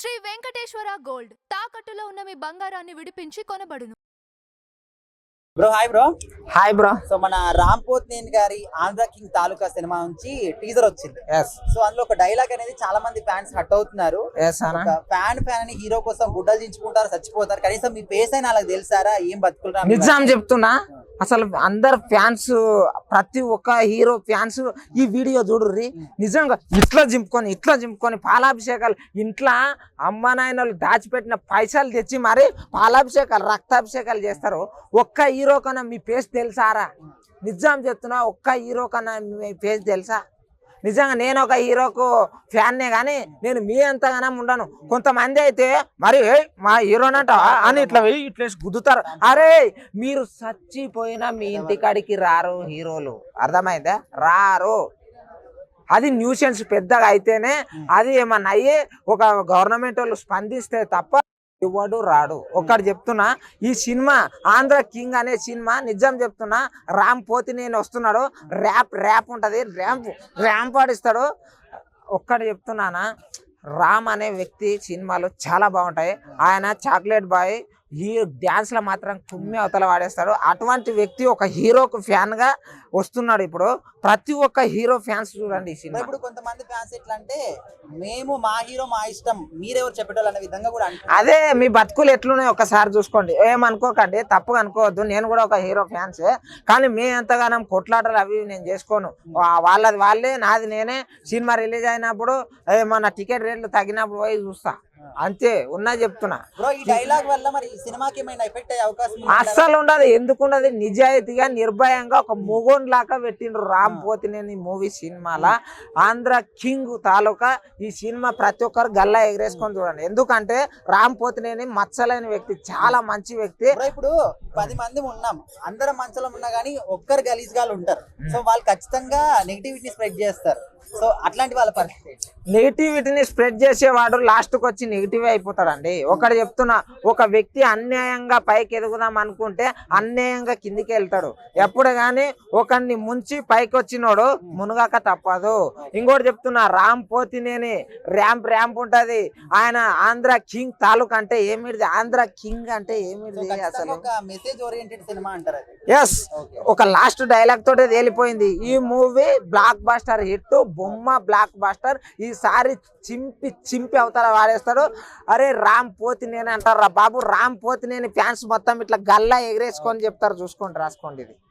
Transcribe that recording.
Shri Venkateswara gold తాకట్టులో ఉన్న మీ బంగారాన్ని విడిపించి కొనబడును. Bro hi bro. Hi bro. So మన రామ్ పోతినేని గారి ఆంధ్ర కింగ్ తాలూకా సినిమా నుంచి టీజర్ వచ్చింది. సో అందులో ఒక డైలాగ్ అనేది చాలా మంది ఫ్యాన్స్ హట్ అవుతున్నారు. ఫ్యాన్ అని హీరో కోసం గుడ్డలు దించుకుంటారు, చచ్చిపోతారు. కనీసం మీ పేస్ అయినా అలాగ తెలుసారా? ఏం బతుకులు నిజం చెప్తున్నా, అసలు అందరు ఫ్యాన్స్, ప్రతి ఒక్క హీరో ఫ్యాన్స్ ఈ వీడియో చూడుర్రి. నిజంగా ఇట్లా జింపుకొని పాలాభిషేకాలు, ఇంట్లో అమ్మ నాయనలు దాచిపెట్టిన పైసలు తెచ్చి మరి పాలాభిషేకాలు, రక్తాభిషేకాలు చేస్తారు. ఒక్క హీరో కన్నా మీ పేస్ తెలుసారా? నిజం చెప్తున్నా, ఒక్క హీరో కన్నా మీ పేస్ తెలుసా? నిజంగా నేను ఒక హీరోకు ఫ్యాన్నే కానీ నేను మీ అంతగానే ఉండను. కొంతమంది అయితే మరి మా హీరోనంట అని ఇట్లా గుద్దుతారు. అరే మీరు చచ్చిపోయినా మీ ఇంటికాడికి రారు హీరోలు, అర్థమైందా? రారు. అది న్యూసెన్స్ పెద్దగా అయితేనే, అది ఏమన్నా అయ్యి ఒక గవర్నమెంట్ వాళ్ళు స్పందిస్తే తప్ప ఎవడు రాడు. ఒక్కడు చెప్తున్నా, ఈ సినిమా ఆంధ్ర కింగ్ అనే సినిమా నిజం చెప్తున్నా, రామ్ పోతినేని వస్తున్నాడు, ర్యాప్ ఉంటది, ర్యాంప్ ఆడిస్తాడు. ఒక్కడు చెప్తున్నానా, రామ్ అనే వ్యక్తి సినిమాలు చాలా బాగుంటాయి. ఆయన చాక్లెట్ బాయ్, ఈ డ్యాన్స్ లో మాత్రం కుమ్మి అవతల వాడేస్తాడు. అటువంటి వ్యక్తి ఒక హీరోకు ఫ్యాన్ గా వస్తున్నాడు. ఇప్పుడు ప్రతి ఒక్క హీరో ఫ్యాన్స్ చూడండి ఈ సినిమా. ఇప్పుడు కొంతమంది ఫ్యాన్స్ ఎట్లా అంటే, మేము మా హీరో మా ఇష్టం, మీరెవరు చెప్పేటోళ్ళు అనే విధంగా కూడా అదే మీ బతుకులు ఎట్లున్నాయి ఒకసారి చూసుకోండి. ఏమనుకోకండి, తప్పుగా అనుకోవద్దు. నేను కూడా ఒక హీరో ఫ్యాన్స్, కానీ మీ ఎంతగానో కొట్లాటలు అవి నేను చేసుకోను. వాళ్ళది వాళ్ళే, నాది నేనే. సినిమా రిలీజ్ అయినప్పుడు మన టికెట్ రేట్లు తగ్గినప్పుడు పోయి చూస్తా, అంతే. ఉన్నా చెప్తున్నా. ఈ డైలాగ్ వల్ల మరి సినిమాకి ఏమైనా ఎఫెక్ట్ అయ్యే అవకాశం అస్సలు ఉండదు. ఎందుకున్నది? నిజాయితీగా నిర్భయంగా ఒక మొగోన్ లాగా పెట్టిండ్రు రామ్ పోతినేని మూవీ సినిమాలా. ఆంధ్ర కింగ్ తాలూకా ఈ సినిమా ప్రతి ఒక్కరు గల్లా ఎగరేసుకొని చూడండి. ఎందుకంటే రామ్ పోతినేని మచ్చలేని వ్యక్తి, చాలా మంచి వ్యక్తి. ఇప్పుడు 10 మంది ఉన్నాం, అందరం మంచంలో ఉన్నా గానీ ఒక్కరు గలీజ్ గాలు ఉంటారు. సో వాళ్ళు ఖచ్చితంగా నెగిటివిటీ స్ప్రెడ్ చేస్తారు. సో అట్లాంటి వాళ్ళ పరిస్థితి, నెగిటివిటీని స్ప్రెడ్ చేసేవాడు లాస్ట్కి వచ్చి నెగిటివ్ అయిపోతాడండి. ఒకటి చెప్తున్నా, ఒక వ్యక్తి అన్యాయంగా పైకి ఎదుగుదాం అనుకుంటే అన్యాయంగా కిందికి వెళ్తాడు. ఎప్పుడు కానీ ఒకరిని ముంచి పైకి వచ్చినోడు మునగాక తప్పదు. ఇంకోటి చెప్తున్నా, రామ్ పోతినేని ర్యాంప్ ఉంటది. ఆయన ఆంధ్ర కింగ్ తాలూకా అంటే ఏమిటి? ఆంధ్ర కింగ్ అంటే ఏమిటి? అసలు మెసేజ్ ఓరియంటెడ్ సినిమా అంటారు. ఎస్, ఒక లాస్ట్ డైలాగ్ తోటే తేలిపోయింది. ఈ మూవీ బ్లాక్ బాస్టర్ హిట్, బొమ్మ బ్లాక్ బాస్టర్. ఈసారి చింపి అవతల వాడేస్తాడు. అరే రామ్ పోతినేని అంటారా బాబు? రామ్ పోతినేని ఫ్యాన్స్ మొత్తం ఇట్లా గల్లా ఎగరేసుకొని చెప్తారు. చూసుకోండి, రాసుకోండి ఇది.